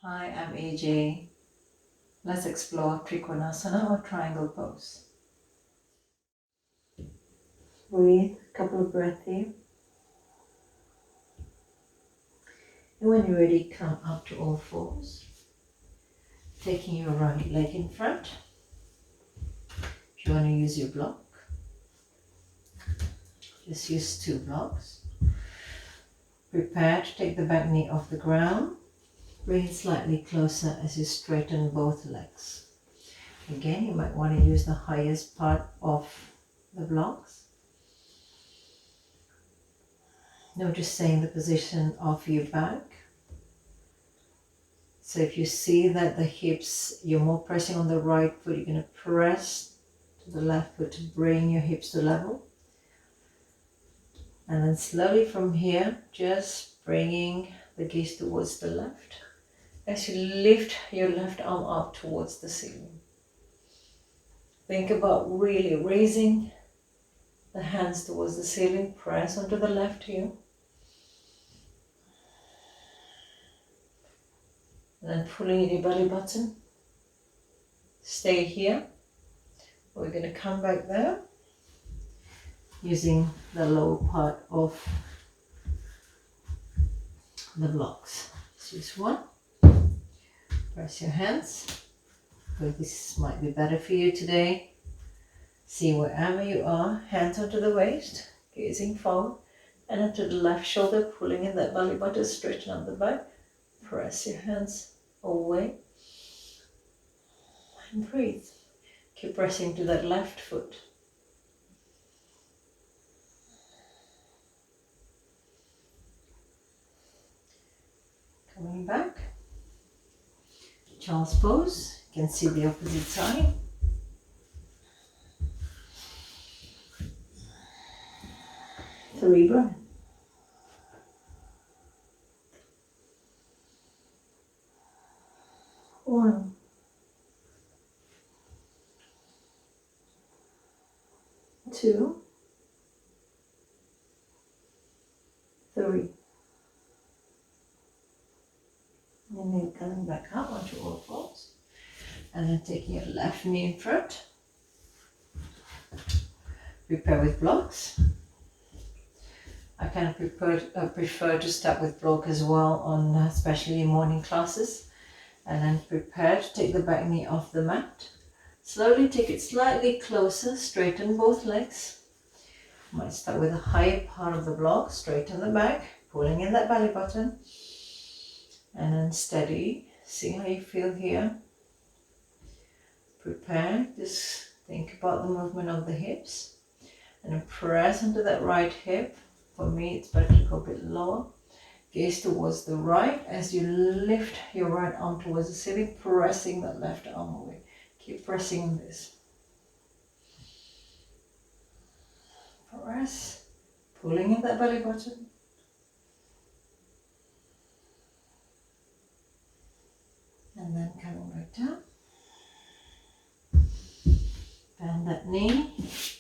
Hi, I'm AJ. Let's explore Trikonasana or triangle pose. Breathe, a couple of breaths here. And when you're ready, come up to all fours. Taking your right leg in front. If you want to use your block, just use 2 blocks. Prepare to take the back knee off the ground. Bring it slightly closer as you straighten both legs. Again, you might want to use the highest part of the blocks. Notice staying the position of your back. So if you see that the hips, you're more pressing on the right foot, you're going to press to the left foot to bring your hips to level. And then slowly from here, just bringing the gaze towards the left as you lift your left arm up towards the ceiling. Think about really raising the hands towards the ceiling, press onto the left heel. And then pulling in your belly button. Stay here. We're going to come back there using the lower part of the blocks. Just use 1. Press your hands. But this might be better for you today. See wherever you are, hands onto the waist, gazing forward, and onto the left shoulder, pulling in that belly button, straighten up the back. Press your hands away and breathe. Keep pressing to that left foot. Coming back. Child's pose. You can see the opposite side. Three breaths. 1. 2. 3. And then coming back up onto all fours. And then taking your left knee in front. Prepare with blocks. I kind of prefer to start with block as well on especially morning classes. And then prepare to take the back knee off the mat. Slowly take it slightly closer, straighten both legs. Might start with the higher part of the block, straighten the back, pulling in that belly button. And then steady, see how you feel here. Prepare, just think about the movement of the hips. And then press into that right hip. For me, it's better to go a bit lower. Gaze towards the right as you lift your right arm towards the ceiling, pressing that left arm away. Keep pressing on this. Press, pulling in that belly button. And then coming back down. Bend that knee,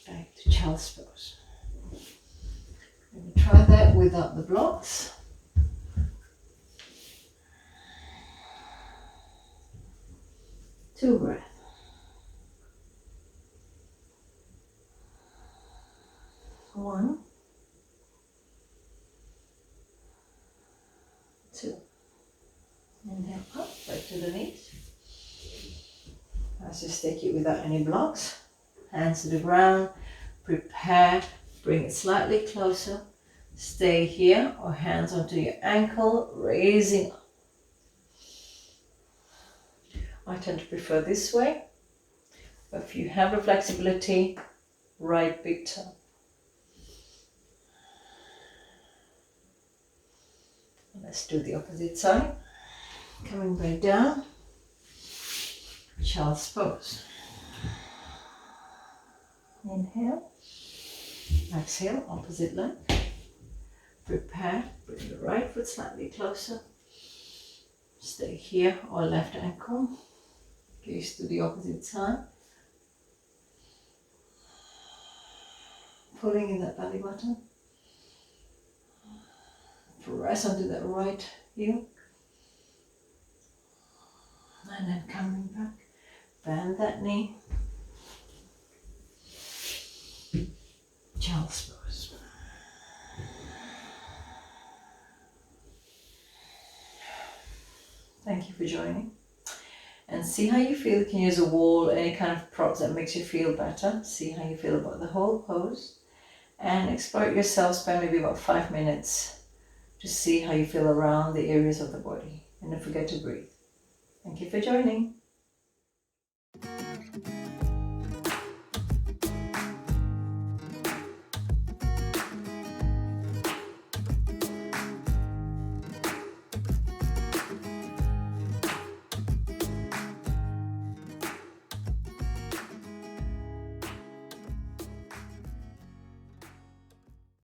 back to child's pose. Maybe try that without the blocks. Two breaths. 1. 2. Inhale up, back to the knees. Let's just take it without any blocks. Hands to the ground. Prepare. Bring it slightly closer. Stay here or hands onto your ankle, raising up. I tend to prefer this way. But if you have the flexibility, right big toe. Let's do the opposite side. Coming back down. Child's pose. Inhale. Exhale, opposite leg. Prepare, bring the right foot slightly closer. Stay here or left ankle. Gaze to the opposite side. Pulling in that belly button. Press onto that right heel. And then coming back, bend that knee. Child's pose. Thank you for joining. And see how you feel. You can use a wall, any kind of prop that makes you feel better. See how you feel about the whole pose. And explore it yourself. Spend maybe about 5 minutes to see how you feel around the areas of the body. And don't forget to breathe. Thank you for joining.